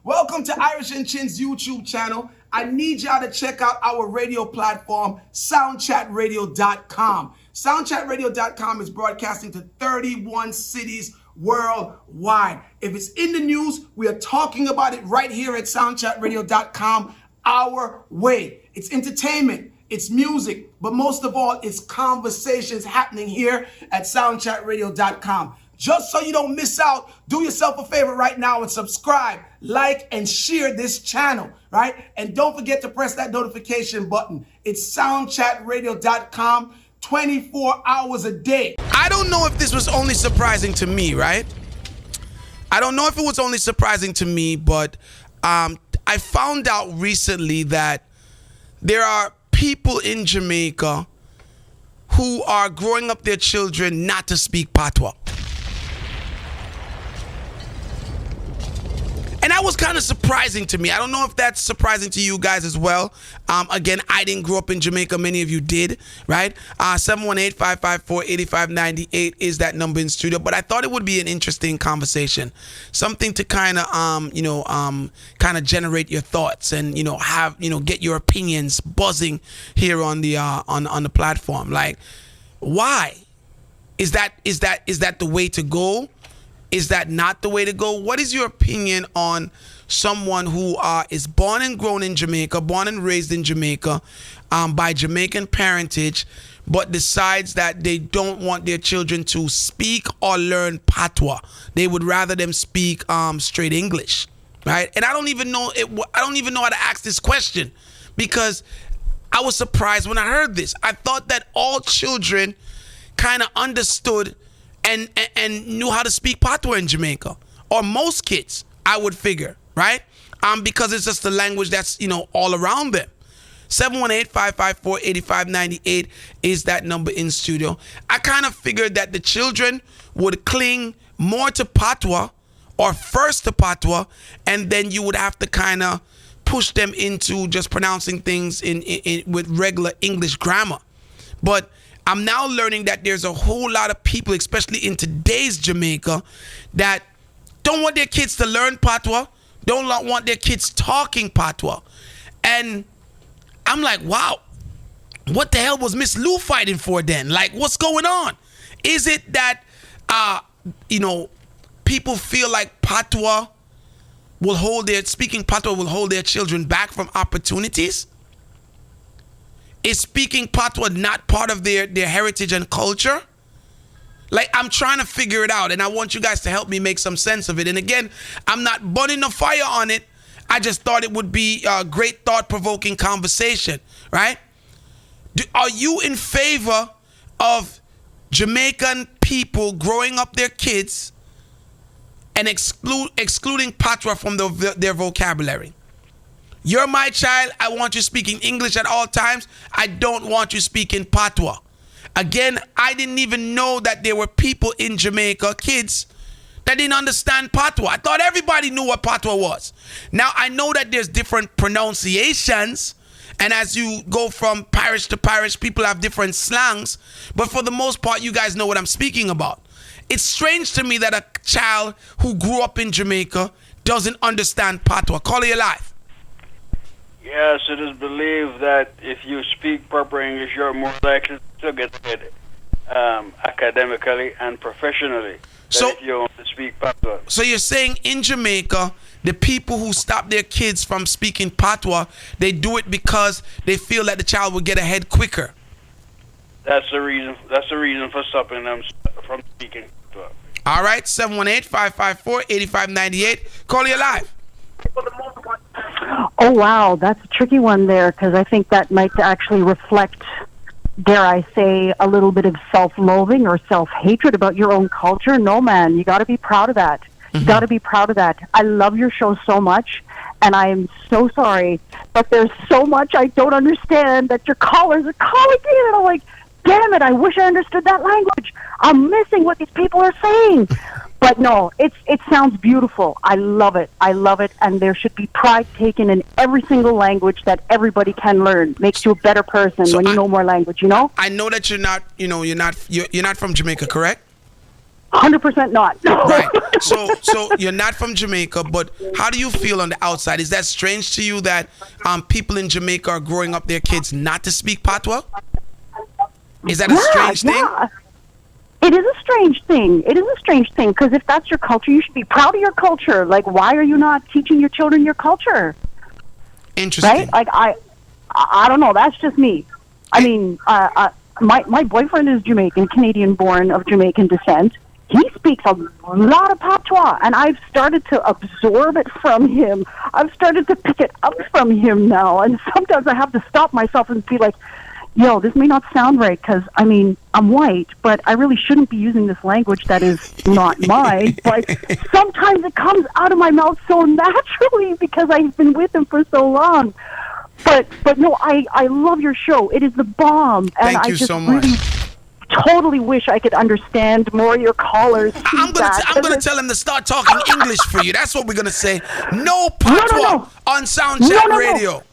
Welcome to Irish and Chin's YouTube channel. I need y'all to check out our radio platform, soundchatradio.com. Soundchatradio.com is broadcasting to 31 cities worldwide. If it's in the news, we are talking about it right here at soundchatradio.com our way. It's entertainment, it's music, but most of all, it's conversations happening here at soundchatradio.com. Just so you don't miss out, do yourself a favor right now and subscribe, like, and share this channel, right? And don't forget to press that notification button. It's soundchatradio.com 24 hours a day. I don't know if this was only surprising to me, right? I don't know if it was only surprising to me, but I found out recently that there are people in Jamaica who are growing up their children not to speak Patwa. And that was kind of surprising to me. I don't know if that's surprising to you guys as well. Again, I didn't grow up in Jamaica. Many of you did, right? 718-554-8598 is that number in studio. But I thought it would be an interesting conversation, something to kind of, kind of generate your thoughts and get your opinions buzzing here on the on the platform. Like, why is that the way to go? Is that not the way to go? What is your opinion on someone who is born and grown in Jamaica, born and raised in Jamaica, by Jamaican parentage, but decides that they don't want their children to speak or learn Patwa? They would rather them speak straight English, right? And I don't even know how to ask this question, because I was surprised when I heard this. I thought that all children kind of understood and knew how to speak Patwa in Jamaica, or most kids, I would figure, right? Because it's just the language that's all around them. 718-554-8598 is that number in studio. I kind of figured that the children would cling more to Patwa, or first to Patwa, and then you would have to kind of push them into just pronouncing things in with regular English grammar. But I'm now learning that there's a whole lot of people, especially in today's Jamaica, that don't want their kids to learn Patwa, don't want their kids talking Patwa. And I'm like, wow, what the hell was Miss Lou fighting for then? Like, what's going on? Is it that, people feel like Patwa speaking Patwa will hold their children back from opportunities? Is speaking Patwa not part of their heritage and culture? Like, I'm trying to figure it out, and I want you guys to help me make some sense of it. And again, I'm not burning a fire on it. I just thought it would be a great thought-provoking conversation, right? Are you in favor of Jamaican people growing up their kids and excluding Patwa from their vocabulary? You're my child. I want you speaking English at all times. I don't want you speaking Patwa. Again, I didn't even know that there were people in Jamaica, kids, that didn't understand Patwa. I thought everybody knew what Patwa was. Now, I know that there's different pronunciations, and as you go from parish to parish, people have different slangs. But for the most part, you guys know what I'm speaking about. It's strange to me that a child who grew up in Jamaica doesn't understand Patwa. Call it alive. Yes, it is believed that if you speak proper English, you're more likely to get ahead academically and professionally than if you want to speak Patwa. So you're saying in Jamaica, the people who stop their kids from speaking Patwa, they do it because they feel that the child will get ahead quicker? That's the reason. That's the reason for stopping them from speaking Patwa. All right, 718-554-8598. Call you live. Oh, wow, that's a tricky one there, because I think that might actually reflect, dare I say, a little bit of self-loathing or self-hatred about your own culture. No, man, you got to be proud of that. You got to be proud of that. I love your show so much, and I am so sorry, but there's so much I don't understand that your callers are calling in, and I'm like, damn it, I wish I understood that language. I'm missing what these people are saying. But no, it sounds beautiful. I love it. And there should be pride taken in every single language that everybody can learn. Makes you a better person when you know more language, I know that you're not from Jamaica, correct? 100% not. Right. So you're not from Jamaica, but how do you feel on the outside? Is that strange to you that people in Jamaica are growing up their kids not to speak Patwa? Is that a strange thing? Yeah. It is a strange thing. It is a strange thing because if that's your culture, you should be proud of your culture. Like, why are you not teaching your children your culture? Interesting. Right? Like, I don't know. That's just me. I mean, my boyfriend is Jamaican, Canadian-born of Jamaican descent. He speaks a lot of Patois, and I've started to absorb it from him. I've started to pick it up from him now, and sometimes I have to stop myself and be like, yo, this may not sound right because, I mean, I'm white, but I really shouldn't be using this language that is not mine. But sometimes it comes out of my mouth so naturally because I've been with him for so long. But no, I love your show. It is the bomb. And Thank I you just so much. Really totally wish I could understand more of your callers. I'm gonna tell him to start talking English for you. That's what we're gonna say. No Patwa on Soundchat Radio.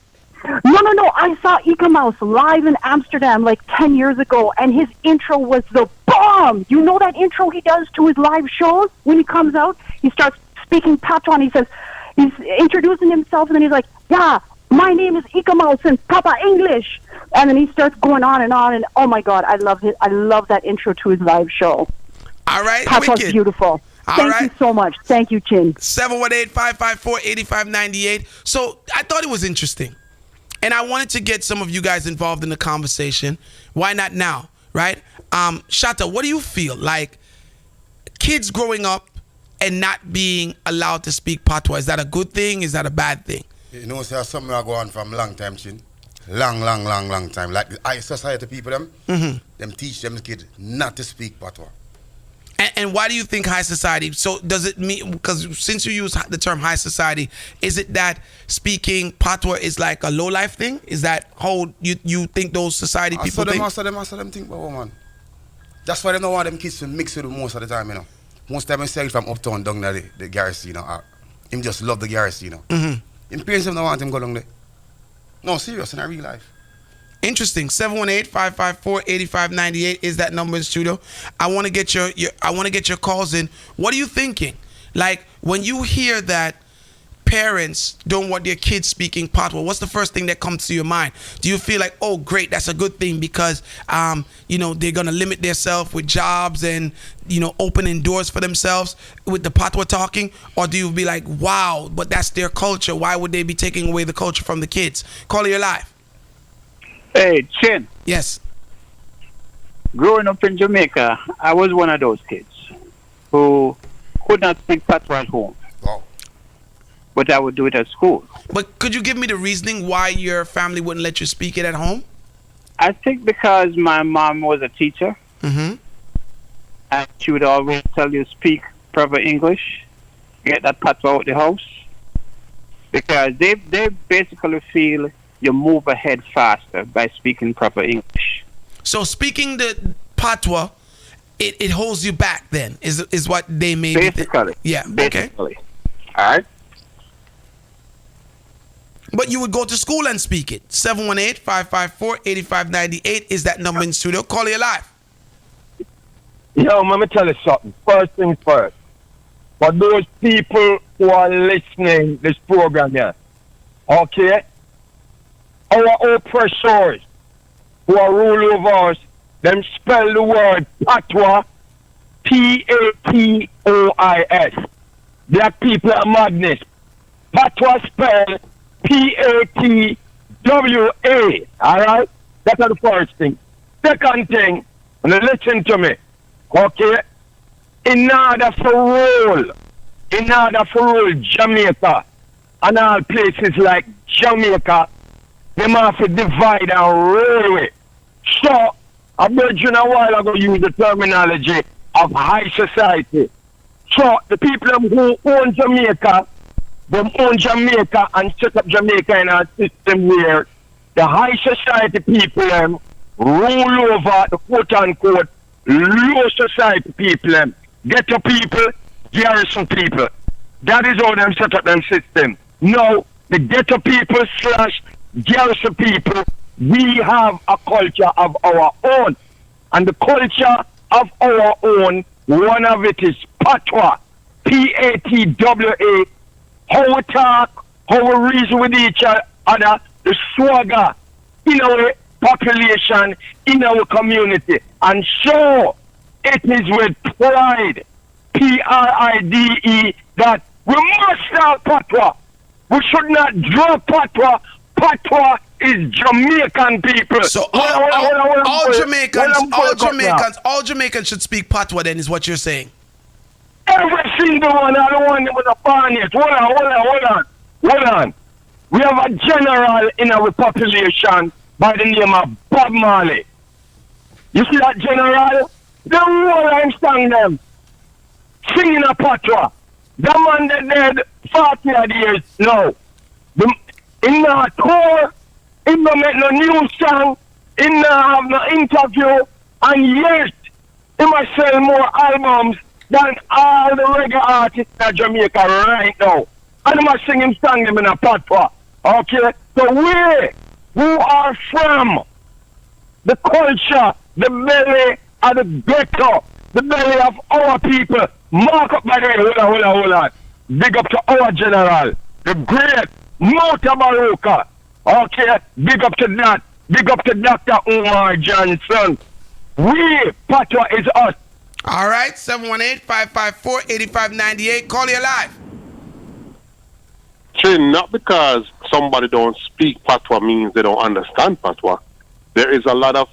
No. I saw Ika Mouse live in Amsterdam like 10 years ago, and his intro was the bomb. You know that intro he does to his live shows when he comes out? He starts speaking Patois, and he says, he's introducing himself, and then he's like, yeah, my name is Ika Mouse and Papa English. And then he starts going on, and oh my God, I love it. I love that intro to his live show. All right, Patois wicked. Beautiful. Thank you so much. Thank you, Chin. 718-554-8598. So I thought it was interesting. And I wanted to get some of you guys involved in the conversation. Why not now, right? Shatta, what do you feel? Like kids growing up and not being allowed to speak Patois, is that a good thing? Is that a bad thing? You know, there's something I go on from long time, Chin. Long time. Like the high society people, them teach them kids not to speak Patois. And why do you think high society? So does it mean, because since you use the term high society, is it that speaking Patois is like a low life thing? Is that how you think those society people think? Most of them think about woman. That's why they don't want them kids to mix with them most of the time, you know. Most time I say from uptown down there, the garrison, you know. Him just love the garrison, you know. Him parents don't want him go down there. No, serious, in real life. Interesting. 718-554-8598 is that number in the studio. I want to get your calls in. What are you thinking? Like when you hear that parents don't want their kids speaking Patois, what's the first thing that comes to your mind? Do you feel like, oh great, that's a good thing because they're gonna limit themselves with jobs and opening doors for themselves with the Patois talking? Or do you be like, wow, but that's their culture, why would they be taking away the culture from the kids? Call your live. Hey, Chin. Yes. Growing up in Jamaica, I was one of those kids who could not speak Patois at home. Wow. But I would do it at school. But could you give me the reasoning why your family wouldn't let you speak it at home? I think because my mom was a teacher. And she would always tell you speak proper English. Get that Patois out the house. Because they basically feel you move ahead faster by speaking proper English. So speaking the Patwa, it holds you back then, is what they made basically. Yeah, basically. Okay. All right. But you would go to school and speak it. 718-554-8598 is that number in the studio. Call you live. Yo, let me tell you something. First things first. For those people who are listening this program here, okay? Our oppressors who are rule over us, them spell the word Patwa, Patois. Black people are madness. Patwa spell Patwa. Alright? That's the first thing. Second thing, and listen to me, okay? In order for rule Jamaica and all places like Jamaica, they have to divide and rule it. So, a virgin a while ago used the terminology of high society. So, the people who own Jamaica, them own Jamaica and set up Jamaica in a system where the high society people rule over the quote-unquote low society people, ghetto people, garrison people. That is how them set up them system. Now, the ghetto people / garrison people, we have a culture of our own. And the culture of our own One of it is Patwa, Patwa. How we talk, how we reason with each other, the swagger in our population, in our community. And so it is with pride, Pride, that we must have Patwa. We should not drop Patwa. Patwa is Jamaican people. So all Jamaicans should speak Patwa then, is what you're saying. Every single one, I don't want them with a barn yet. Hold on. We have a general in our population by the name of Bob Marley. You see that general? The whole I'm sang them. Singing a Patwa. The man that dead 40 odd years now. In the tour, he don't make no new song, he don't have no interview, and yet he must sell more albums than all the reggae artists in Jamaica right now. And he must sing him song them in a Patwa. Okay? So we who are from the culture, the belly of the ghetto, the belly of our people, mark up by the way, hold on. Big up to our general, the great Mota Baruka. Okay, big up to that. Big up to Dr. Umar Johnson. We, Patwa is us. All right, 718-554-8598. Call you live. Chin, not because somebody don't speak Patwa means they don't understand Patwa. There is a lot of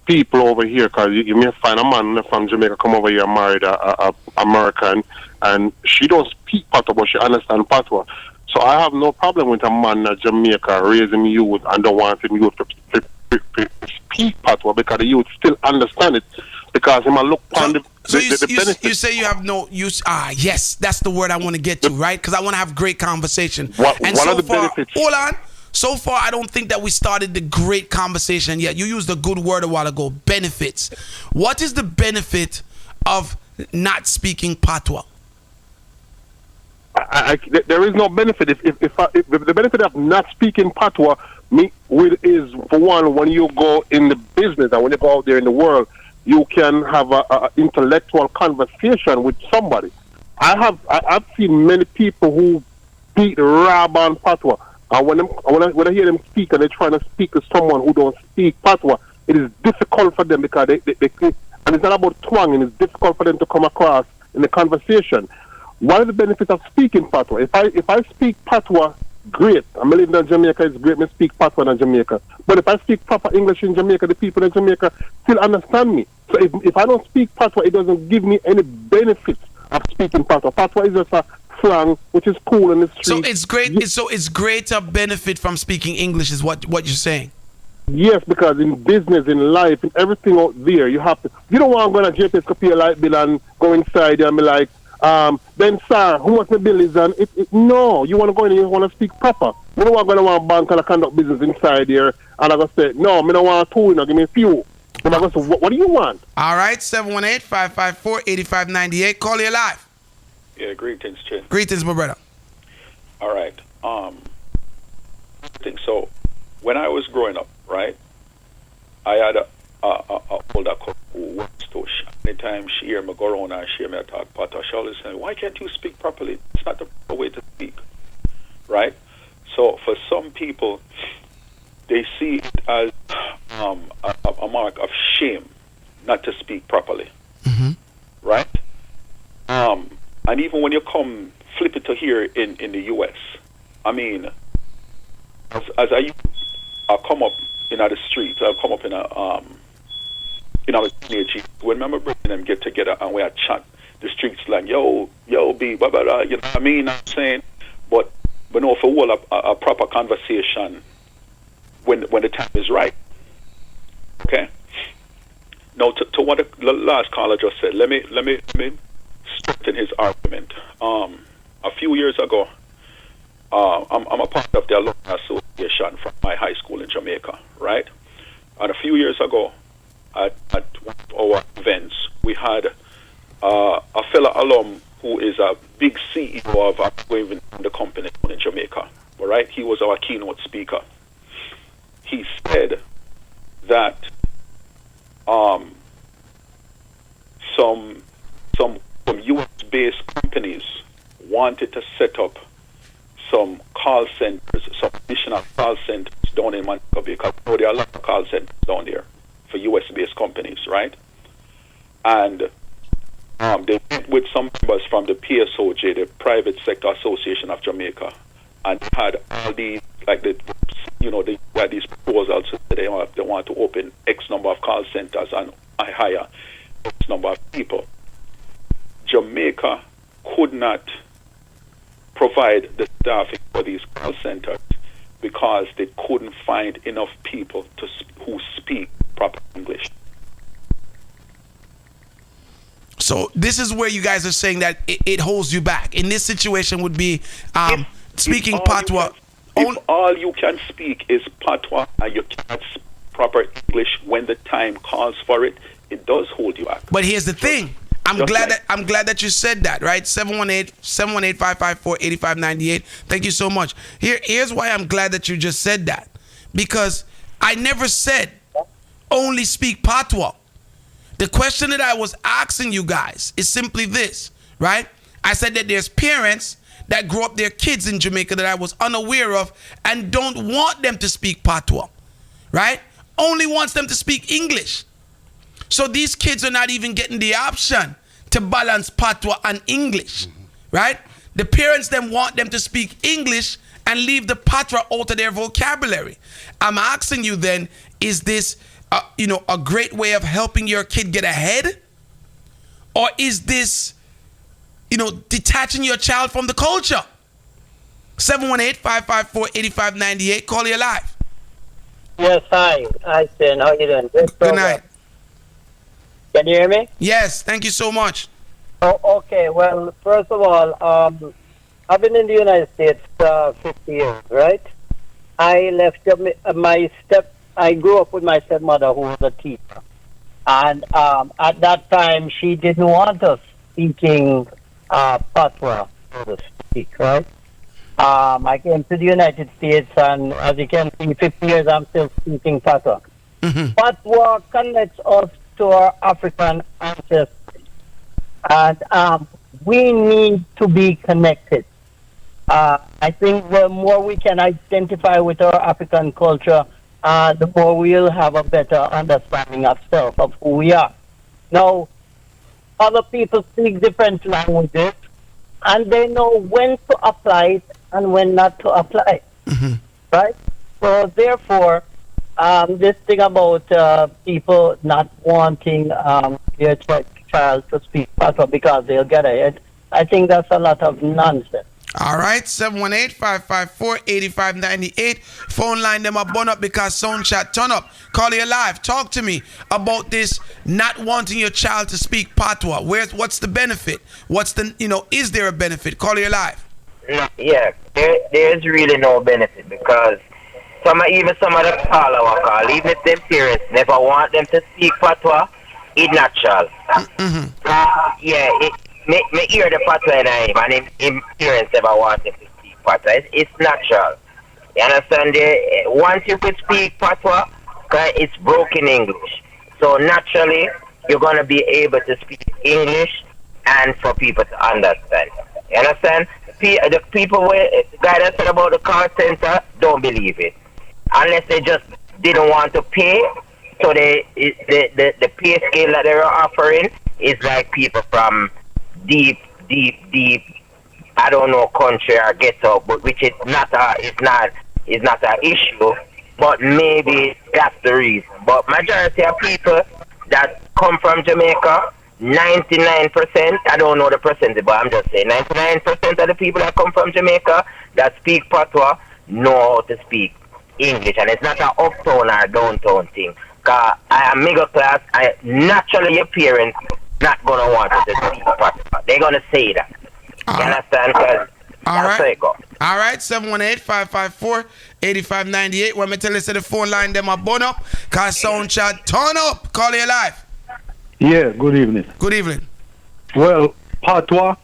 people over here, because you may find a man from Jamaica come over here married a American, and she don't speak Patwa, but she understands Patwa. So I have no problem with a man in Jamaica raising youth and don't want him youth to speak Patwa, because the youth still understand it, because him look on the benefits. You say you have no use. Yes, that's the word I want to get to, right? Because I want to have great conversation. Hold on. So far, I don't think that we started the great conversation yet. You used a good word a while ago, benefits. What is the benefit of not speaking Patwa? There is no benefit. If the benefit of not speaking Patwa is, for one, when you go in the business and when you go out there in the world, you can have a intellectual conversation with somebody. I've seen many people who beat Rab on Patwa, and when I hear them speak and they're trying to speak to someone who don't speak Patwa, it is difficult for them, because they and it's not about twang, and it's difficult for them to come across in the conversation. What are the benefits of speaking Patwa? If I speak Patwa, great. I'm living in Jamaica, it's great. I speak Patwa in Jamaica. But if I speak proper English in Jamaica, the people in Jamaica still understand me. So if I don't speak Patwa, it doesn't give me any benefits of speaking Patwa. Patwa is just a slang which is cool in the street. So it's great. So it's greater benefit from speaking English, is what you're saying. Yes, because in business, in life, in everything out there, you have to. You don't want to go to JPS, copy a light bill and go inside and be like, then sir, how much the bill is? And no, you want to go in and you want to speak proper. You don't want to go to one bank and conduct business inside here, and I go say, no, I don't want two, give me a few. And I go say, what do you want? All right, 718-554-8598. Call you live. Yeah, greetings, Chin. Greetings, my brother. All right. So, when I was growing up, right, I had a older couple who works to anytime she hear me go around and she hear me talk Patois, she always say, why can't you speak properly? It's not the proper way to speak, right? So for some people, they see it as a mark of shame not to speak properly, right? And even when you come flip it to here in the U.S., I mean, as I come up in the streets, I'll come up in a teenage. When remember bringing them get together and we had chat the streets like yo B blah blah blah, you know what I mean? I'm saying, but no, for all a proper conversation when the time is right. Okay. Now to what the last caller just said, let me strengthen his argument. A few years ago, I'm a part of the alumni association from my high school in Jamaica, right? And a few years ago, at one of our events, we had a fellow alum who is a big CEO of the company in Jamaica, all right? He was our keynote speaker. He said that some US-based companies wanted to set up some call centers, some additional call centers down in Montego Bay, because there are a lot of call centers down there for US-based companies, right? And they went with some members from the PSOJ, the Private Sector Association of Jamaica, and they had all these, like they had these proposals that they want to open X number of call centers and hire X number of people. Jamaica could not provide the staffing for these call centers because they couldn't find enough people who speak proper English. So this is where you guys are saying that it holds you back. In this situation would be speaking Patwa. If all you can speak is Patwa and you can't speak proper English when the time calls for it, it does hold you back. But here's the thing. I'm glad that you said that, right? 718-554-8598. Thank you so much. Here's why I'm glad that you just said that. Because I never said only speak Patwa. The question that I was asking you guys is simply this, right? I said that there's parents that grow up their kids in Jamaica that I was unaware of and don't want them to speak Patwa, right? Only wants them to speak English. So these kids are not even getting the option to balance Patwa and English, right? The parents then want them to speak English and leave the Patwa out of their vocabulary. I'm asking you then, is this a great way of helping your kid get ahead? Or is this, detaching your child from the culture? 718-554-8598. Call you live. Yes, hi. Hi, Sin. How you doing? Good night. Can you hear me? Yes, thank you so much. Oh, okay. Well, first of all, I've been in the United States 50 years, right? I left I grew up with my stepmother who was a teacher. And at that time, she didn't want us speaking Patwa, so to speak, right? I came to the United States, and as you can see, 50 years, I'm still speaking Patwa. Patwa connects us to our African ancestors. And we need to be connected. I think the more we can identify with our African culture, the more we'll have a better understanding of self, of who we are. Now, other people speak different languages, and they know when to apply it and when not to apply it. Right? So, therefore, this thing about people not wanting their child to speak Patwa because they'll get ahead, I think that's a lot of nonsense. All right, 718-554-8598. Phone line them up, bun up because sound chat turn up. Call you live. Talk to me about this not wanting your child to speak Patwa. What's the benefit? Is there a benefit? Call you live. Yeah, there's really no benefit because some of the call, even if their parents never want them to speak Patwa, it's natural. Me hear the Patwa and him parents never want them to speak Patwa. It's natural. You understand? Once you could speak Patwa, it's broken English. So naturally, you're going to be able to speak English and for people to understand. You understand? The people, the guy that said about the call center, don't believe it. Unless they just didn't want to pay. So the pay scale that they're offering is like people from deep, I don't know, country or ghetto, but which is not an issue. But maybe that's the reason. But majority of people that come from Jamaica, 99%, I don't know the percentage, but I'm just saying 99% of the people that come from Jamaica that speak Patwa know how to speak English, and it's not an uptown or downtown thing. Cause I am middle class, naturally your parents not gonna want to speak Patwa. They're gonna say that. You understand? All right. All right, 718-554-8598. When me tell you the phone line them a bun up, cause sound chat turn up. Call you live. Yeah, good evening. Good evening. Well, Patwa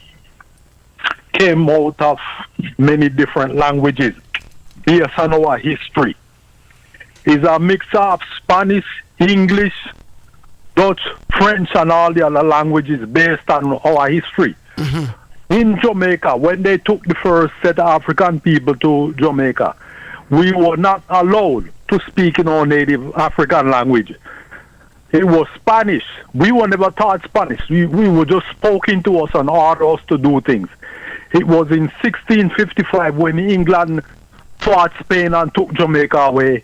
came out of many different languages based on our history. It's a mix of Spanish, English, Dutch, French, and all the other languages based on our history. In Jamaica, when they took the first set of African people to Jamaica, we were not allowed to speak in our native African language. It was Spanish. We were never taught Spanish. We were just spoken to us and ordered us to do things. It was in 1655 when England fought Spain and took Jamaica away,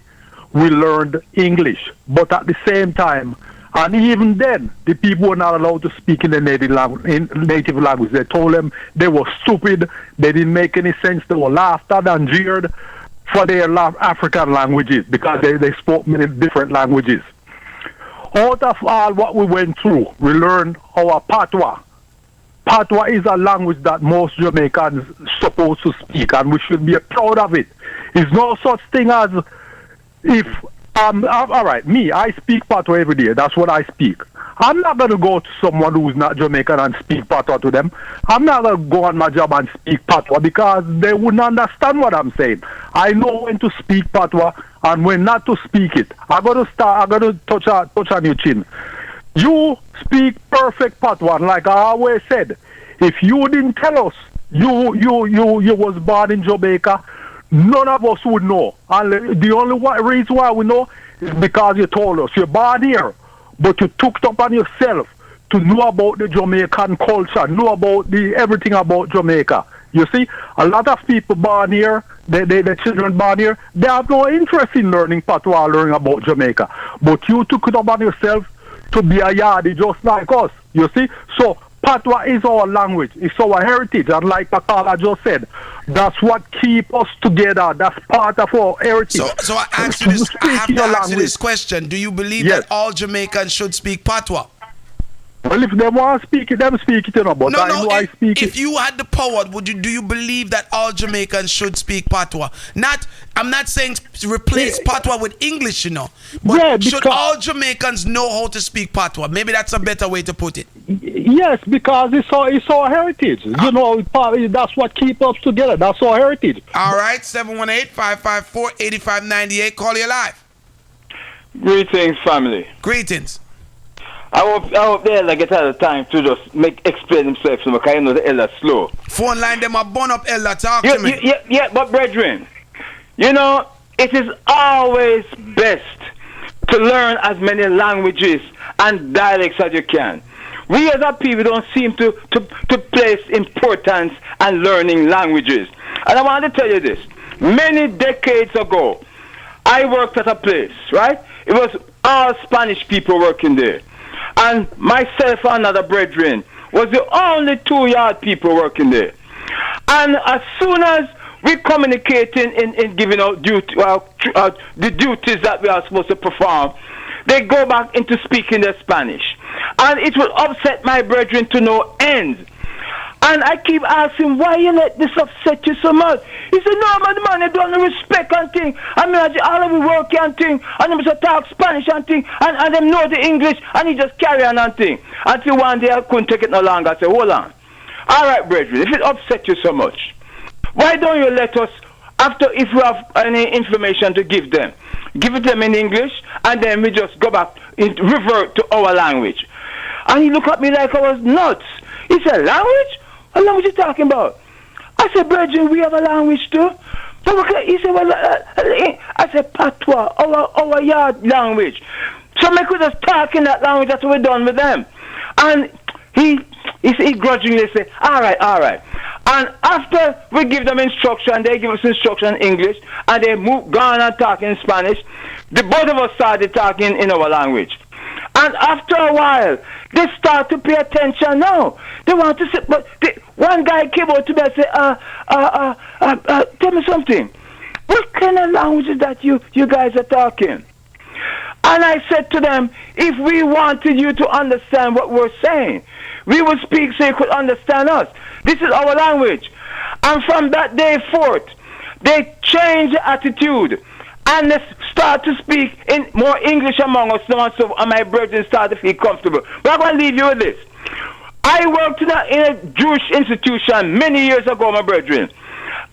we learned English. But at the same time, and even then, the people were not allowed to speak in the native language. They told them they were stupid, they didn't make any sense, they were laughed at and jeered for their African languages because they spoke many different languages. Out of all what we went through, we learned our Patwa. Patwa is a language that most Jamaicans supposed to speak, and we should be proud of it. It's no such thing as if, all right, me, I speak Patwa every day. That's what I speak. I'm not going to go to someone who's not Jamaican and speak Patwa to them. I'm not going to go on my job and speak Patwa because they wouldn't understand what I'm saying. I know when to speak Patwa and when not to speak it. I'm going to touch on your chin. You speak perfect Patwa, and like I always said, if you didn't tell us you was born in Jamaica, none of us would know. And the only reason why we know is because you told us. You're born here, but you took it upon yourself to know about the Jamaican culture, know about everything about Jamaica. You see, a lot of people born here, the children born here, they have no interest in learning Patwa, learning about Jamaica. But you took it upon yourself to be a yardie just like us, you see. So Patwa is our language, it's our heritage, and like Akala just said, that's what keeps us together. That's part of our heritage. So I ask you this, I have to ask you this question: do you believe that all Jamaicans should speak Patwa? Well, if they want to speak it, them speak it, you know. But I know I speak it. If you had the power, do you believe that all Jamaicans should speak Patwa? I'm not saying replace Patwa with English, you know. But should all Jamaicans know how to speak Patwa? Maybe that's a better way to put it. Yes, because it's our heritage. You know, that's what keeps us together. That's our heritage. All right, 718-554-8598. Call you live. Greetings, family. Greetings. I hope the elder get out of time to just explain himself to me, because I know the elder slow. Phone line them a bun up, elder. Talk to me. Yeah, but brethren, you know, it is always best to learn as many languages and dialects as you can. We as a people don't seem to place importance on learning languages. And I want to tell you this. Many decades ago, I worked at a place, right? It was all Spanish people working there. And myself and another brethren was the only 2-yard people working there. And as soon as we communicating in giving out the duties that we are supposed to perform, they go back into speaking their Spanish. And it will upset my brethren to no end. And I keep asking, why you let this upset you so much? He said, no, man, they don't respect and thing. I mean, all of we work and thing, and they must talk Spanish and thing, and them know the English, and he just carry on and thing. Until one day I couldn't take it no longer. I said, hold on. All right, brethren, if it upset you so much, why don't you let us, if we have any information to give them, give it to them in English, and then we just go back, revert to our language. And he looked at me like I was nuts. He said, language? What language are you talking about? I said, brethren, we have a language too. He said, well, I said, Patwa, our yard language. So we could just talk in that language. That's what we done with them. And he grudgingly said, all right. And after we give them instruction, they give us instruction in English, and they gone and talk in Spanish, the both of us started talking in our language. And after a while, they start to pay attention now. They want to say, but one guy came out to me and said, tell me something. What kind of language is that you guys are talking? And I said to them, if we wanted you to understand what we're saying, we would speak so you could understand us. This is our language. And from that day forth, they changed the attitude. And they start to speak in more English among us now, so my brethren start to feel comfortable. But I'm going to leave you with this. I worked in a Jewish institution many years ago, my brethren.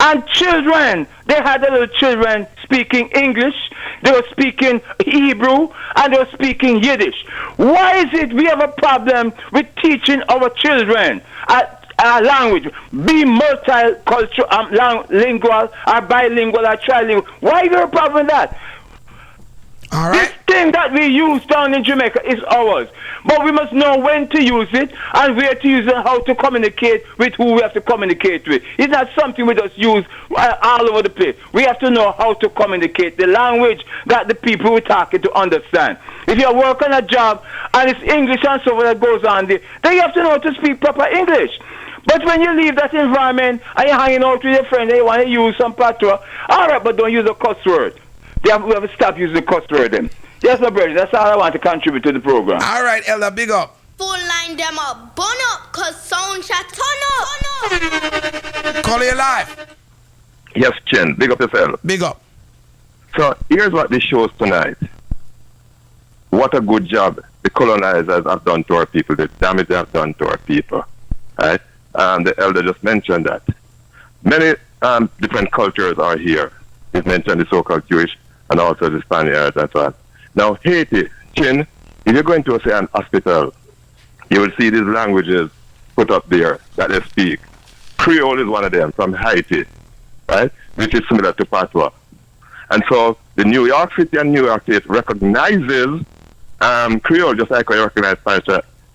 And children, they had the little children speaking English, they were speaking Hebrew, and they were speaking Yiddish. Why is it we have a problem with teaching our children a language, be multicultural, lingual, or bilingual, or trilingual? Why is there a problem with that? All right. This thing that we use down in Jamaica is ours. But we must know when to use it and where to use it and how to communicate with who we have to communicate with. It's not something we just use all over the place. We have to know how to communicate the language that the people we're talking to understand. If you work on a job and it's English and so on that goes on there, then you have to know how to speak proper English. But when you leave that environment and you're hanging out with your friend and you want to use some patois, all right, but don't use a cuss word. We have to stop using the cuss word then. Yes, my brother, that's all I want to contribute to the program. All right, Elder, big up. Full line them up, bun up, cause sound shot turn up. Colonial live. Yes, Chen, big up yourself. Big up. So here's what this shows tonight. What a good job the colonizers have done to our people, the damage they have done to our people. Right? The elder just mentioned that. Many different cultures are here. He mentioned the so-called Jewish and also the Spaniards and so on. Now, Haiti, Chin, if you're going to, say, an hospital, you will see these languages put up there that they speak. Creole is one of them from Haiti, right, which is similar to Patwa. And so the New York City and New York State recognizes Creole just like we recognize Spanish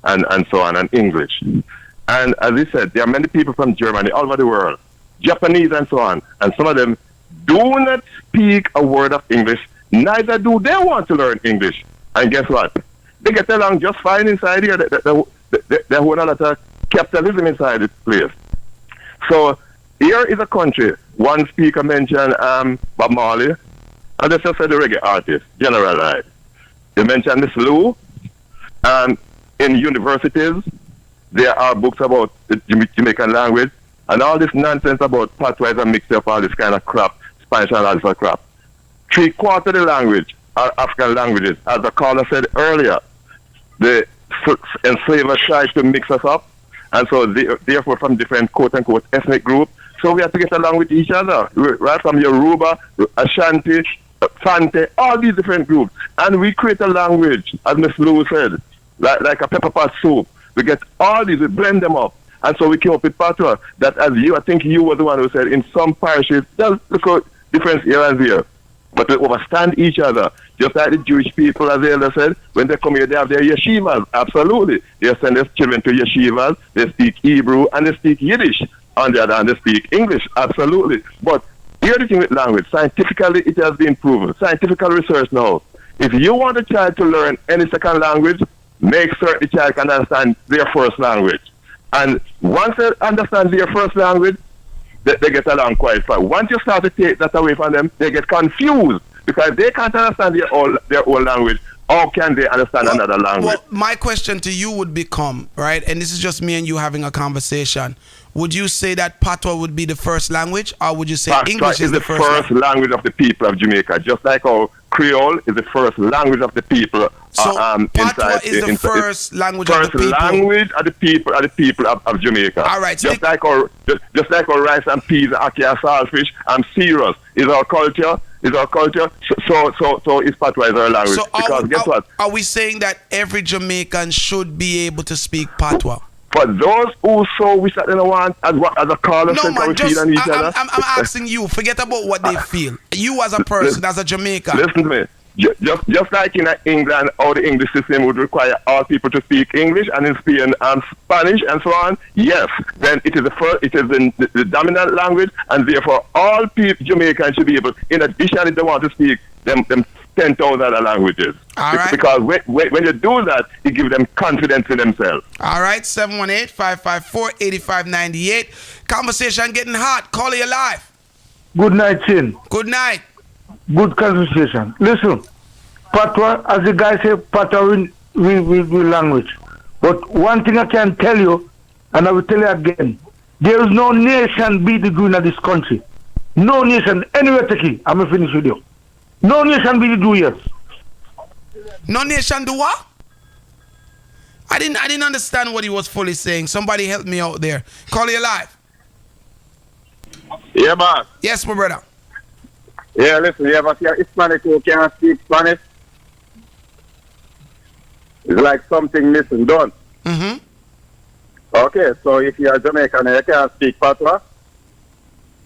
and so on, and English. And as he said, there are many people from Germany all over the world, Japanese and so on, and some of them do not speak a word of English, neither do they want to learn English. And guess what? They get along just fine inside here. They hold a lot of capitalism inside this place. So here is a country. One speaker mentioned Bob Marley, and they just said the reggae artist, generalized. They mentioned Miss Lou. In universities, there are books about the Jamaican language, and all this nonsense about Patois and mixed up all this kind of crap, Spanish and all this crap. 3/4 of the language are African languages. As the caller said earlier, the enslavers tried to mix us up, and so therefore from different quote-unquote ethnic groups, so we have to get along with each other, right from Yoruba, Ashanti, Fante, all these different groups. And we create a language, as Miss Lou said, like a pepper pot soup. We get all these, we blend them up. And so we came up with Patwa, that as you, I think you were the one who said, in some parishes, there's a difference here and there. But we understand each other. Just like the Jewish people, as the elder said, when they come here, they have their yeshivas. Absolutely. They send their children to yeshivas, they speak Hebrew, and they speak Yiddish. On the other hand, they speak English. Absolutely. But here's the thing with language. Scientifically, it has been proven. Scientific research now. If you want a child to learn any second language, make certain the child can understand their first language. And once they understand their first language, they get along quite far. Once you start to take that away from them, they get confused because they can't understand their own language. How can they understand another language? Well, my question to you would become, right, and this is just me and you having a conversation, would you say that Patwa would be the first language, or would you say Patwa English is the first language of the people of Jamaica, just like how Creole is the first language of the people. So Patwa is the first language of the people. First language of the people of Jamaica. All right. Just like our rice and peas, ackee and saltfish and cereals is our culture. So is Patwa is our language. So because guess what? Are we saying that every Jamaican should be able to speak Patwa? For those who so wish that they don't want, as a caller said, we feel on each other. I'm asking you. Forget about what they feel. You as a person, as a Jamaican. Listen to me. Just like in England, how the English system would require all people to speak English, and in Spain, Spanish, and so on. Yes, then it is the dominant language, and therefore all people Jamaicans should be able. In addition, if they want to speak them 10,000 other languages. All right. Because when you do that, it gives them confidence in themselves. All right, 718-554-8598. Conversation getting hot. Call you live. Good night, Chin. Good night. Good conversation. Listen, Patwa, as the guy said, Patwa with language. But one thing I can tell you, and I will tell you again, there is no nation be the doing of this country. No nation, anywhere take it. I'm going to finish with you. No nation be the doers. No nation do what? I didn't understand what he was fully saying. Somebody help me out there. Call you live. Yeah, man. Yes, my brother. Yeah, listen, you ever see a Hispanic who can't speak Spanish? It's like something missing done. Mm-hmm. Okay, so if you're Jamaican and you can't speak Patwa,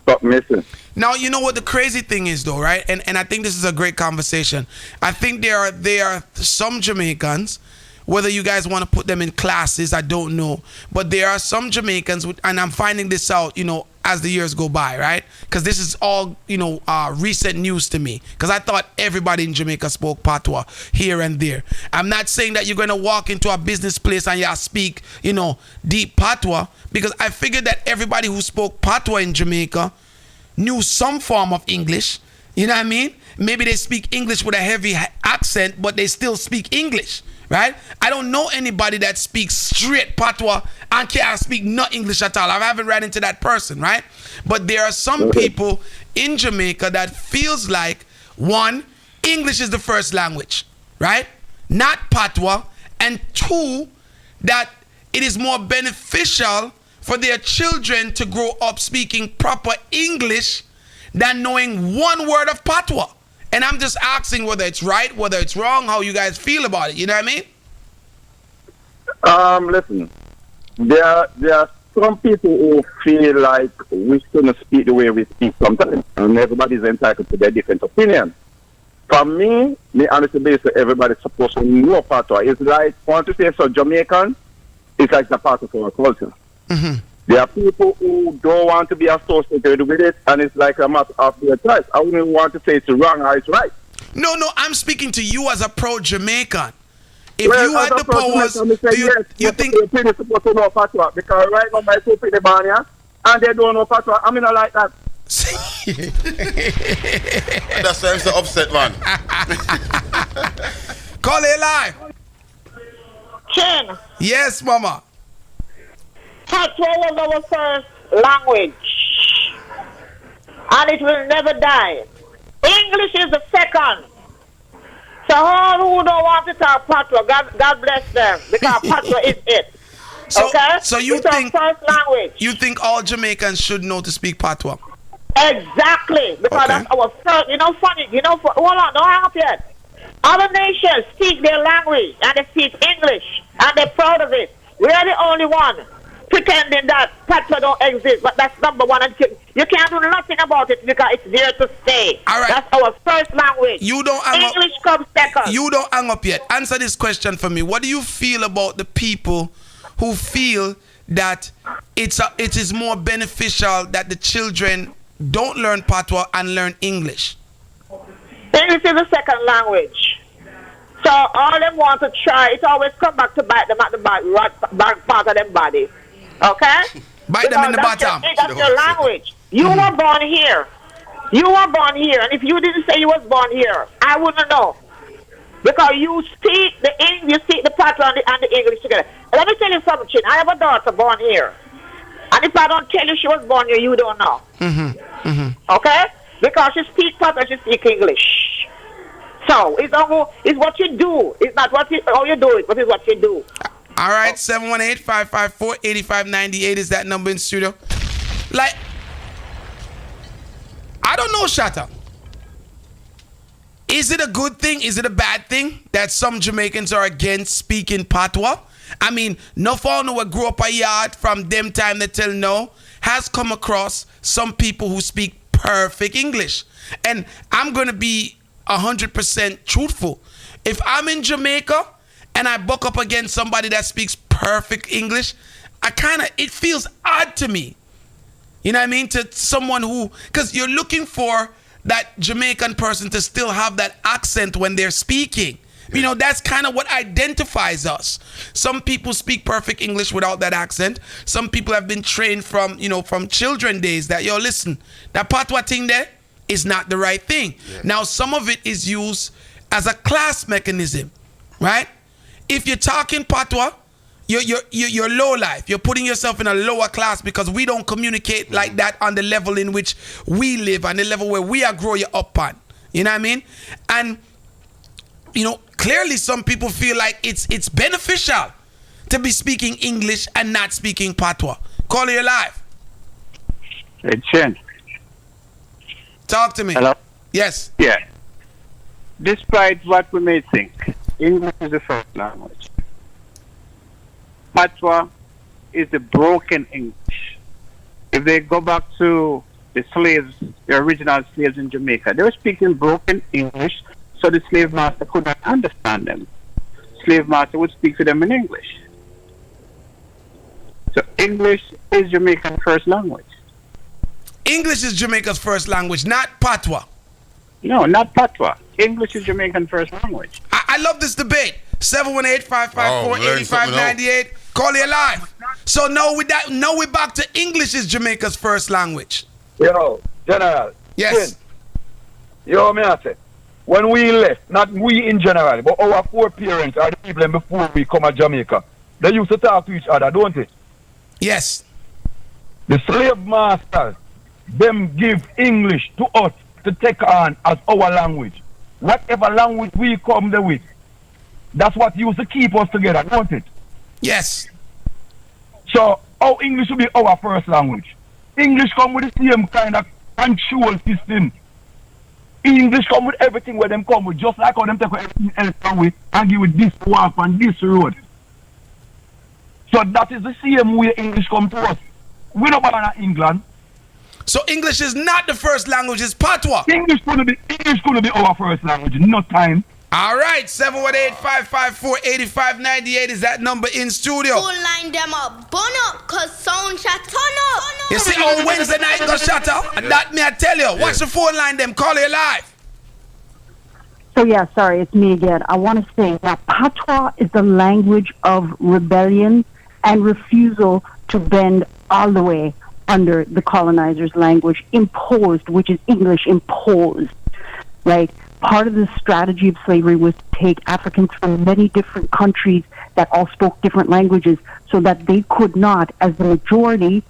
something missing. Now, you know what the crazy thing is, though, right? And I think this is a great conversation. I think there are some Jamaicans, whether you guys want to put them in classes, I don't know. But there are some Jamaicans, and I'm finding this out, as the years go by, right? Because this is all, recent news to me. Because I thought everybody in Jamaica spoke Patois here and there. I'm not saying that you're going to walk into a business place and you speak, deep Patois. Because I figured that everybody who spoke Patois in Jamaica knew some form of English. You know what I mean? Maybe they speak English with a heavy accent, but they still speak English. Right? I don't know anybody that speaks straight Patois and can't speak no English at all. I haven't ran into that person, right? But there are some people in Jamaica that feels like, one, English is the first language, right? Not Patois. And two, that it is more beneficial for their children to grow up speaking proper English than knowing one word of Patois. And I'm just asking whether it's right, whether it's wrong, how you guys feel about it. You know what I mean? Listen, there are some people who feel like we shouldn't speak the way we speak sometimes, and everybody's entitled to their different opinion. For me honestly, basically, everybody's supposed to know Patois. It's like, I want to say so, Jamaican, it's like the part of our culture. Mm-hmm. There are people who don't want to be associated with it, and it's like a matter of their choice. I wouldn't want to say it's wrong or it's right. No, I'm speaking to you as a pro-Jamaican. If you had the powers, you think... You're supposed to know Patois, because right now my two people born here, and they don't know Patois. I mean, I like that. That's why I'm so upset, man. Call it live. Chen. Yes, Mama. Patois was our first language, and it will never die. English is the second. So all who don't want to talk Patois, God bless them, because Patois is it. Okay? So you it's think our first language. You think all Jamaicans should know to speak Patois? Exactly, because that's our first. Funny. Hold on, don't hang up yet. Other nations speak their language and they speak English and they're proud of it. We are the only one pretending that Patois don't exist, but that's number one. And you can't do nothing about it because it's there to stay. All right. That's our first language. English comes second. You don't hang up yet. Answer this question for me. What do you feel about the people who feel that it is more beneficial that the children don't learn Patois and learn English? English is the second language. So all them want to try, it always come back to bite them at the back part of them body. Okay? Bite them in the bottom. That's your language. You were born here. You were born here. And if you didn't say you was born here, I wouldn't know. Because you speak the Patois and the English together. Let me tell you something, Chin. I have a daughter born here. And if I don't tell you she was born here, you don't know. Mm-hmm. Mm-hmm. Okay? Because she speaks Patois, she speaks English. So, it's what you do. It's not how you do it, but it's what you do. All right, 718-554-8598 is that number in studio. Like, I don't know, Shatta. Is it a good thing? Is it a bad thing that some Jamaicans are against speaking Patois? I mean, no fall no grew up a yard from them time they tell no has come across some people who speak perfect English. And I'm going to be 100% truthful. If I'm in Jamaica and I buck up against somebody that speaks perfect English, it feels odd to me. You know what I mean? To someone who, because you're looking for that Jamaican person to still have that accent when they're speaking. That's kind of what identifies us. Some people speak perfect English without that accent. Some people have been trained from children days that, listen, that Patois thing there is not the right thing. Yeah. Now, some of it is used as a class mechanism, right? If you're talking Patois, you're low life. You're putting yourself in a lower class because we don't communicate like that on the level in which we live and the level where we are growing up on. You know what I mean? And clearly some people feel like it's beneficial to be speaking English and not speaking Patois. Call you live. Hey, Chen. Talk to me. Hello. Yes. Yeah. Despite what we may think, English is the first language. Patwa is the broken English. If they go back to the slaves, the original slaves in Jamaica, they were speaking broken English, so the slave master could not understand them. Slave master would speak to them in English. So English is Jamaican first language. English is Jamaica's first language, not Patwa. No, not Patwa. English is Jamaican first language. I love this debate. 718-554-8598. Call you live. So now we're back to English is Jamaica's first language. Yo, General. Yes. Yo, me I say, when we left, not we in general, but our foreparents are the people before we come to Jamaica, they used to talk to each other, don't they? Yes. The slave masters, them give English to us to take on as our language. Whatever language we come there with, that's what used to keep us together, don't it? Yes. So, our English will be our first language. English come with the same kind of control system. English come with everything where them come with, just like how them take everything else away and give it this walk and this road. So that is the same way English come to us. We don't born in England. So English is not the first language, it's Patwa. English gonna be our first language, no time. All right, 718-554-8598 is that number in studio. Full line them up, bun up, cause sound shut turn up. You see, on Wednesday night go shut up. And that me I tell you. Watch the phone line them, call you live. So yeah, sorry, it's me again. I want to say that Patois is the language of rebellion and refusal to bend all the way under the colonizer's language imposed, which is English imposed, right? Part of the strategy of slavery was to take Africans from many different countries that all spoke different languages so that they could not, as the majority,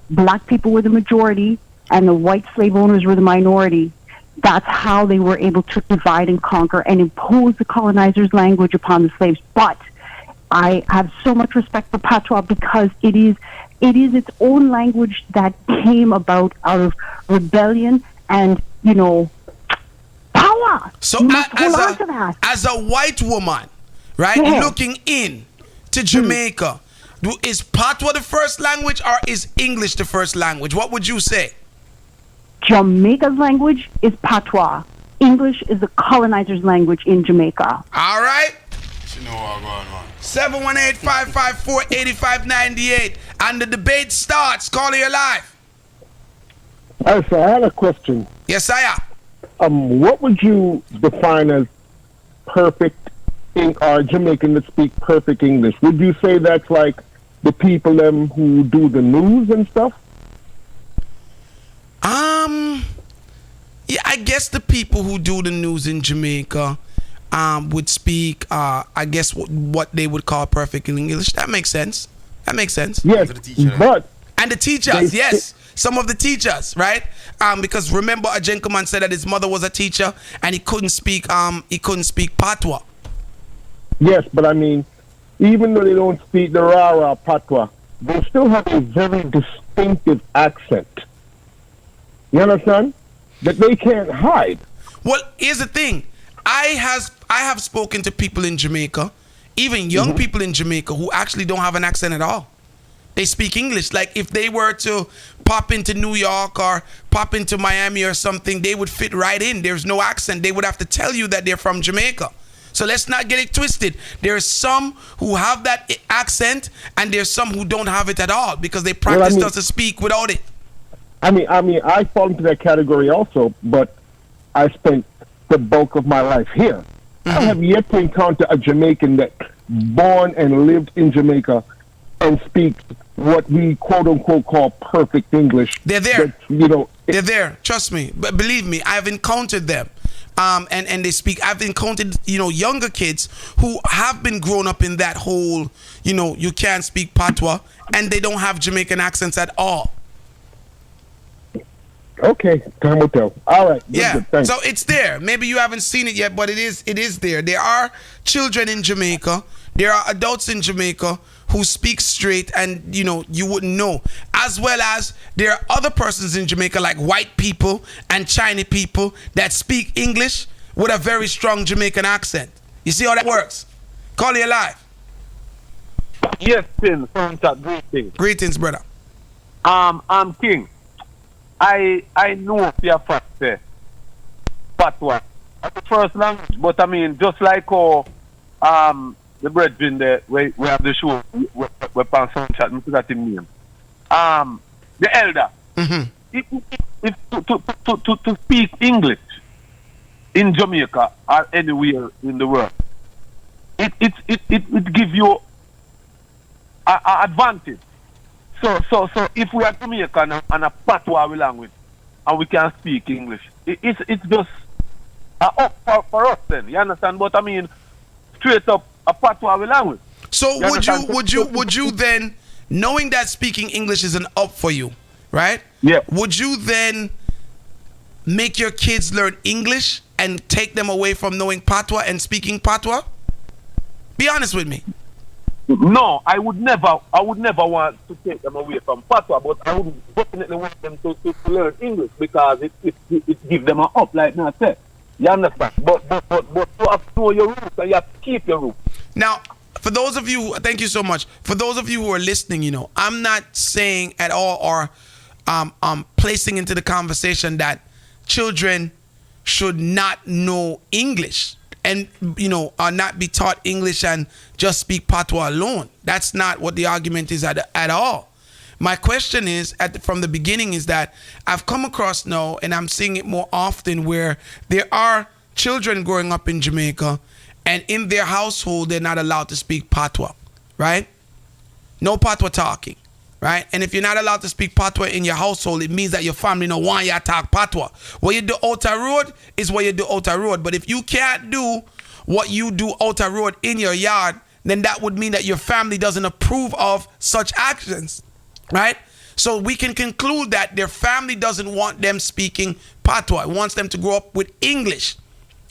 black people were the majority and the white slave owners were the minority. That's how they were able to divide and conquer and impose the colonizer's language upon the slaves. But I have so much respect for Patois because it is its own language that came about out of rebellion and, you know, power. So as a white woman, right, looking in to Jamaica, is Patwa the first language or is English the first language? What would you say? Jamaica's language is Patois. English is the colonizer's language in Jamaica. All right. 718-554-8598 and the debate starts. Call you live. Hi, sir. I had a question. Yes, sir. What would you define as perfect or Jamaican that speak perfect English? Would you say that's like the people who do the news and stuff? Yeah, I guess the people who do the news in Jamaica would speak, I guess, what they would call perfect English. That makes sense. Yes, but... And the teachers, yes. Some of the teachers, right? Because remember, a gentleman said that his mother was a teacher and he couldn't speak Patwa. Yes, but I mean, even though they don't speak the rara Patwa, they still have a very distinctive accent. You understand? That they can't hide. Well, here's the thing. I have spoken to people in Jamaica, even young people in Jamaica, who actually don't have an accent at all. They speak English. Like if they were to pop into New York or pop into Miami or something, they would fit right in. There's no accent. They would have to tell you that they're from Jamaica. So let's not get it twisted. There's some who have that accent and there's some who don't have it at all because they practice to speak without it. I mean, I fall into that category also, but I spent the bulk of my life here. I have yet to encounter a Jamaican that born and lived in Jamaica and speaks what we quote unquote call perfect English. They're there. That, they're there. Trust me. But believe me, I've encountered them. And they speak. I've encountered, younger kids who have been grown up in that whole, you can't speak Patwa and they don't have Jamaican accents at all. Okay, time will tell. All right. Yeah. Good, thanks. So it's there. Maybe you haven't seen it yet, but it is there. There are children in Jamaica. There are adults in Jamaica who speak straight, and you wouldn't know. As well as there are other persons in Jamaica, like white people and Chinese people, that speak English with a very strong Jamaican accent. You see how that works? Call you live. Yes, Tin. Greetings. Greetings, brother. I'm King. I know for a fact that Patwa that's the first language, but I mean, just like how the brethren there, we have the show, we pan some chat, I forgot his name. The elder. If to speak English in Jamaica or anywhere in the world, it gives you an advantage. So if we are Jamaican and a Patwa language and we can speak English, it's just up for us then. You understand? But I mean, straight up a Patwa language. So would you then, knowing that speaking English is an up for you, right? Yeah. Would you then make your kids learn English and take them away from knowing Patwa and speaking Patwa? Be honest with me. No, I would never want to take them away from Patwa, but I would definitely want them to learn English because it gives them an up, like I said. You understand? But you have to know your roots and you have to keep your roots. Now, for those of you, thank you so much. For those of you who are listening, I'm not saying at all or placing into the conversation that children should not know English and not be taught English and just speak Patwa alone. That's not what the argument is at all. My question is, from the beginning, is that I've come across now, and I'm seeing it more often, where there are children growing up in Jamaica, and in their household, they're not allowed to speak Patwa, right? No Patwa talking, right? And if you're not allowed to speak Patwa in your household, it means that your family don't want you to talk Patwa. What you do outer road is what you do outer road. But if you can't do what you do outer road in your yard, then that would mean that your family doesn't approve of such actions, right? So we can conclude that their family doesn't want them speaking Patwa. It wants them to grow up with English,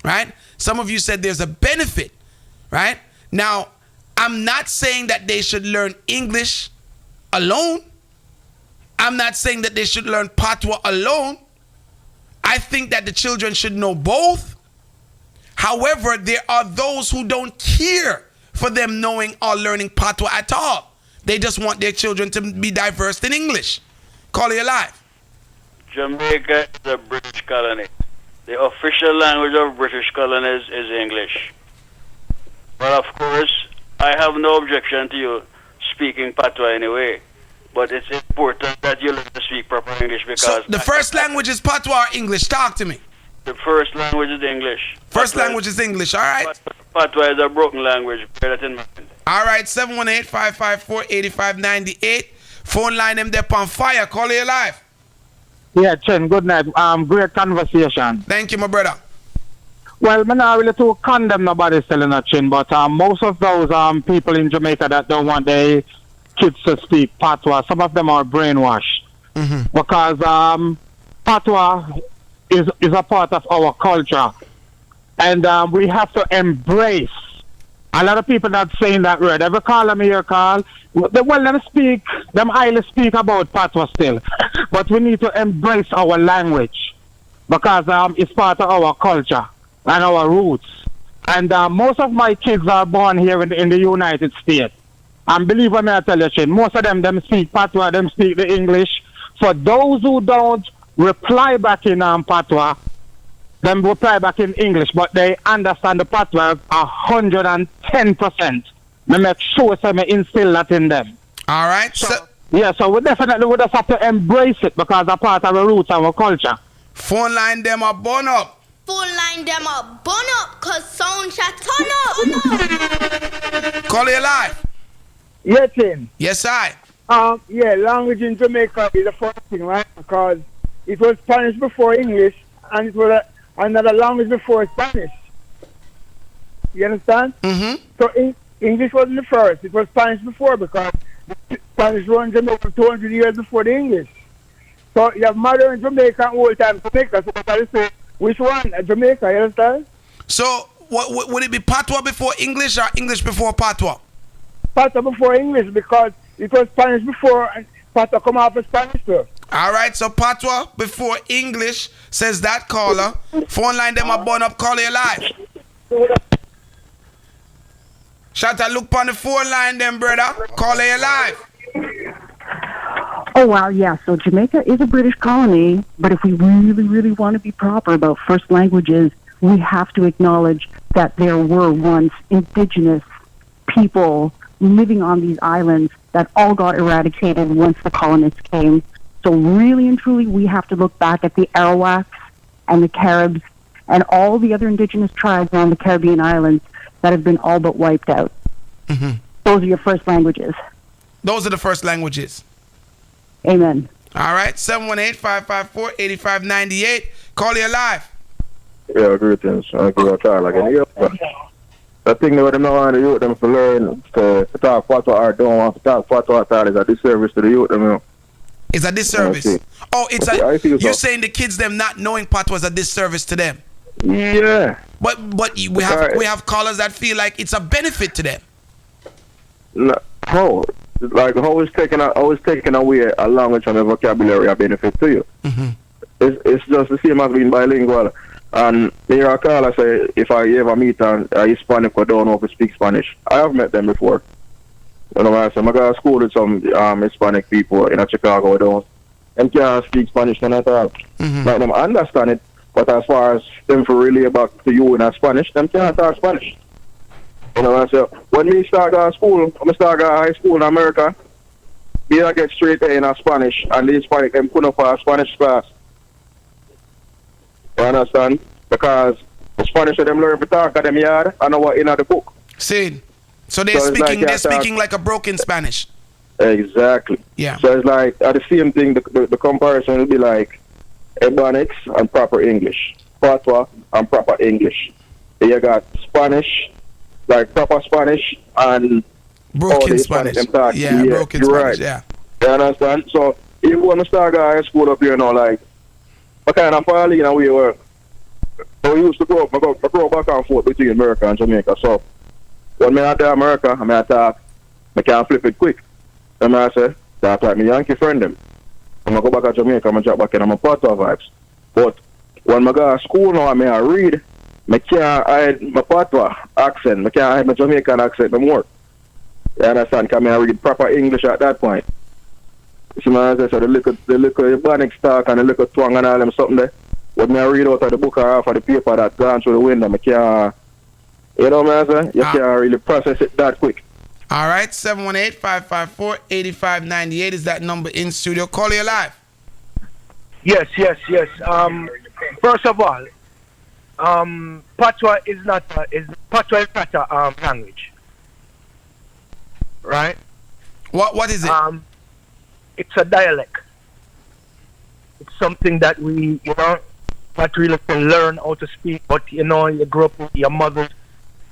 right? Some of you said there's a benefit, right? Now, I'm not saying that they should learn English alone. I'm not saying that they should learn Patwa alone. I think that the children should know both. However, there are those who don't care for them knowing or learning Patwa at all. They just want their children to be diverse in English. Call you live. Jamaica is a British colony. The official language of British colonies is English. But of course, I have no objection to you speaking Patwa anyway. But it's important that you learn to speak proper English because... So the first language is Patwa or English? Talk to me. The first language is English. First language is English, all right? Patwa is a broken language. Bear that in mind. All right, 718-554-8598. Phone line them there on fire. Call you live. Yeah, Chen, good night. Great conversation. Thank you, my brother. Well, I'm not really to condemn nobody selling a Chin, but most of those people in Jamaica that don't want their kids to speak Patwa, some of them are brainwashed. Because Patwa is a part of our culture. And we have to embrace. A lot of people not saying that word. Every call me your call, them highly speak about Patwa still. But we need to embrace our language because it's part of our culture and our roots. And most of my kids are born here in the United States. And believe me, I tell you, Chin, most of them speak Patwa, them speak the English. For those who don't reply back in Patwa, them reply back in English, but they understand the Patwa 110%. Me make sure me instill that in them. All right. So we definitely would have to embrace it because it's part of our roots and our culture. Phone line them up, burn up. Phone line them up, burn up, cause sound shot turn up. Call you live. Yes, Tim. Yes, I. Yeah, language in Jamaica is the first thing, right? Because it was Spanish before English, and it was another language before Spanish. You understand? So English wasn't the first. It was Spanish before because the Spanish run Jamaica 200 years before the English. So you have mother in Jamaica and whole time Jamaica. So I say, which one? Jamaica, you understand? So would it be Patwa before English or English before Patwa? Patwa before English because it was Spanish before and Patwa come after Spanish too. All right, so Patwa before English, says that caller. Phone line them a burn up, call you live. Shout out, look on the phone line them, brother. Call you live. Oh, wow, yeah. So Jamaica is a British colony, but if we really, really want to be proper about first languages, we have to acknowledge that there were once indigenous people living on these islands that all got eradicated once the colonists came. So really and truly, we have to look back at the Arawaks and the Caribs and all the other indigenous tribes on the Caribbean islands that have been all but wiped out. Mm-hmm. Those are your first languages. Those are the first languages. Amen. All right, 718-554-8598. Call you live. Yeah, greetings. I'm going to try again. Yeah. The thing that them want the youth them to learn to talk Patwa or don't want to talk Patwa at all is a disservice to the youth them, you know. It's a disservice. Oh, it's a. You're saying the kids them not knowing Patwa is a disservice to them. Yeah. But we have callers that feel like it's a benefit to them. No, how? Like how is taking away a language and a vocabulary a benefit to you? Mm-hmm. It's just the same as being bilingual. And here a caller say if I ever meet a Hispanic who don't know how to speak Spanish, I have met them before. You know what I say? I go to school with some Hispanic people in Chicago who don't. Them can't speak Spanish at all. Mm-hmm. Like them understand it, but as far as them for relay back to you in Spanish, them can't talk Spanish. You know what I say? When me start going to school, I start going to high school in America, me I get straight A in Spanish, and the Hispanic them put up a Spanish class. You understand? Because the Spanish that them learn to talk at them yard, I know what in the book. See, so they're speaking like a broken Spanish. Exactly. Yeah. So it's like at the same thing. The comparison will be like Ebonics and proper English, Patwa and proper English. You got Spanish, like proper Spanish and broken Spanish. Yeah, broken Spanish. Right. Yeah. You understand? So if you want to start high school up here, you know, like what kind of family you know we were. So we used to go back and forth between America and Jamaica. So when I at America, I talk, I can't flip it quick. And I say, that's like my Yankee friend them. When I go back to Jamaica, I drop back in my Patwa vibes. But when I go to school now, I read, I can't hide my Patwa accent. I can't hide my Jamaican accent no more. You understand? Because I read proper English at that point. See what I say? So the little Ebonics talk and the little twang and all them something there. When I read out of the book or off of the paper that's gone through the window, I can't, you know what I'm saying? You can't really process it that quick. All right, 718-554-8598 is that number in studio. Call you live. Yes. First of all, Patwa is not a language, right? What is it? It's a dialect. It's something that we, not really can learn how to speak. But you grow up with your mother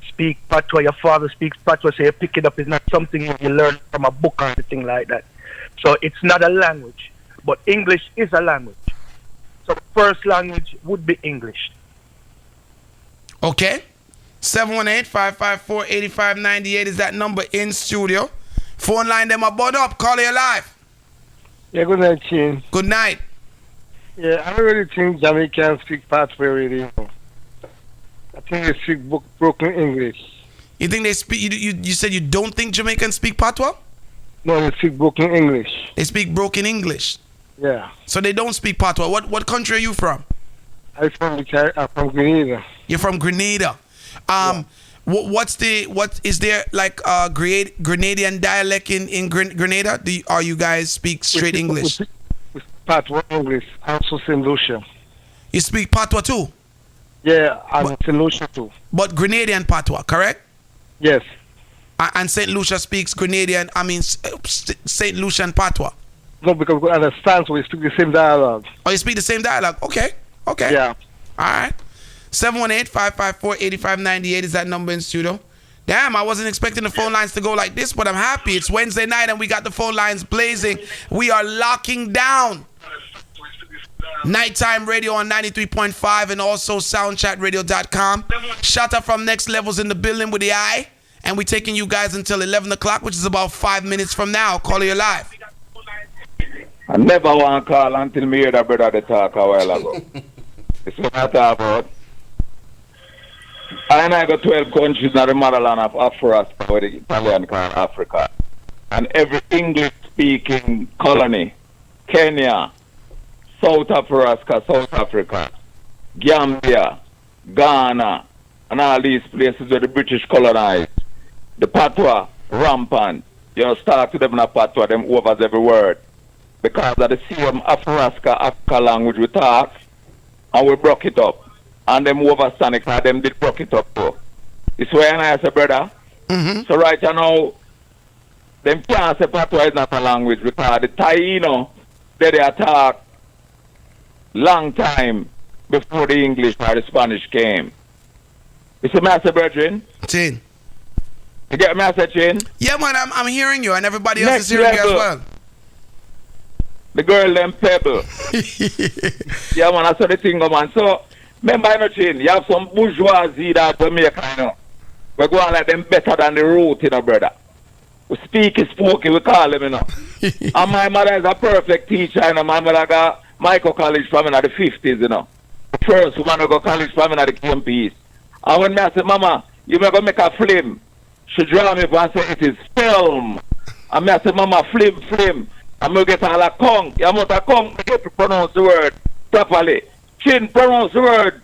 speak Patwa, your father speaks Patwa, so you pick it up. It's not something you learn from a book or anything like that. So it's not a language, but English is a language. So the first language would be English. Okay. 718-554-8598 is that number in studio. Phone line them up, up. Call you live. Yeah, good night, Shane. Good night. Yeah, I don't really think Jamaicans speak Patwa really. I think they speak broken English. You think they speak? You said you don't think Jamaicans speak Patwa? No, they speak broken English. They speak broken English. Yeah. So they don't speak Patwa. What country are you from? I'm from Grenada. You're from Grenada. What is there like Grenadian dialect in Grenada? Are you guys speak straight English? We Patwa English, also St. Lucia. You speak Patwa too? Yeah, and St. Lucia too. But Grenadian Patwa, correct? Yes. And St. Lucia speaks Grenadian, St. Lucian Patwa. No, because we understand, so we speak the same dialogue. Oh, you speak the same dialogue? Okay. Yeah. All right. 718-554-8598 is that number in studio. Damn, I wasn't expecting the phone lines to go like this, but I'm happy. It's Wednesday night and we got the phone lines blazing. We are locking down. Nighttime Radio on 93.5 and also soundchatradio.com. Shout out from Next Levels in the building with the eye. And we're taking you guys until 11 o'clock, which is about 5 minutes from now. Colonial live. I never want to call until me hear that brother they talk a while ago. It's what I talk about. I got 12 countries in the motherland of Africa, what the Italian call Africa. And every English-speaking colony, Kenya, South Africa, Gambia, Ghana, and all these places where the British colonized. The Patwa, rampant. You know, start to them in a Patwa, them overs every word. Because of the same Africa language we talk, and we broke it up. And them overstand it, because them did broke it up too. It's where I say, brother. So right now, them can't say Patwa is not a language, because the Taino, they attack long time before the English or the Spanish came. You see me, brethren? Chin. You get me, Chin? Yeah, man, I'm hearing you, and everybody else is hearing you as well. The girl, them pebble. Yeah, man, that's the thing, man. So, remember, you know, Chin, you have some bourgeoisie that Jamaica, you know. We're going like them better than the root, you know, brother. We speak is spooky, we call them, you know. And my mother is a perfect teacher, you know. My mother got Michael College from in the 50s, you know. The first woman to go college from in the KMPs. And when I say, Mama, you may go make a film. She draw me and say, it is film. And I say, Mama, film. I'm going to get all a kong. You must have kong to get to pronounce the word properly. Chin, pronounce the word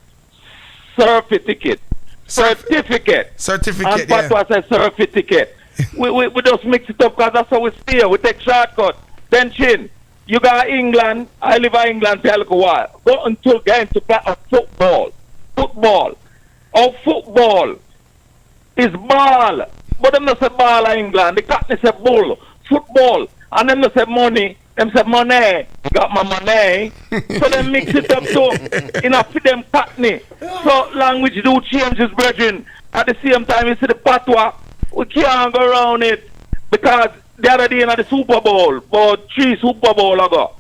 certificate. Certificate. And Patwa says certificate. we just mix it up because that's how we stay. We take shortcut. Then Chin, you got England. I live in England for a little while. Go until get into football. Football is ball. But them not say ball in England. The cat say bull. Football. And them not say money. Them say money. You got my money. So them mix it up too. Enough for them catney. So language do changes, brethren. At the same time, you see the Patwa. We can't go around it. Because the other day in the Super Bowl, about 3 Super Bowl ago,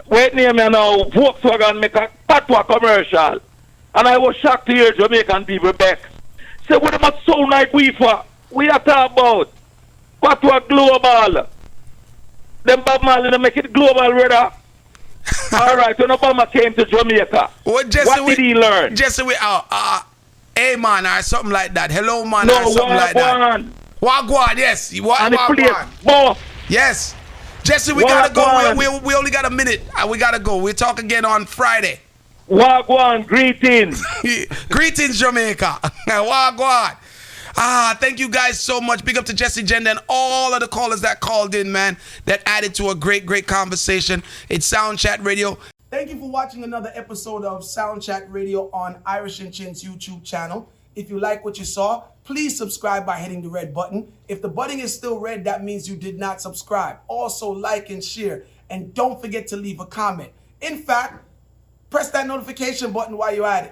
wait near me now, Volkswagen make a Patwa commercial. And I was shocked to hear Jamaican people back. Say, what am I sound like we for? We are talking about Patwa global. Them Bob Marley make it global, brother. All right, when Obama came to Jamaica, what did he learn? Jesse, hey man, or something like that. Hello man, or something like that. Wagwan, yes. Wagwan. Yes. Jesse, we gotta go. We only got a minute. We gotta go. We'll talk again on Friday. Wagwan, greetings. Greetings, Jamaica. Wagwan. Thank you guys so much. Big up to Jesse Gender and all of the callers that called in, man. That added to a great conversation. It's Sound Chat Radio. Thank you for watching another episode of Sound Chat Radio on Irish and Chin's YouTube channel. If you like what you saw, please subscribe by hitting the red button. If the button is still red, that means you did not subscribe. Also, like and share. And don't forget to leave a comment. In fact, press that notification button while you're at it.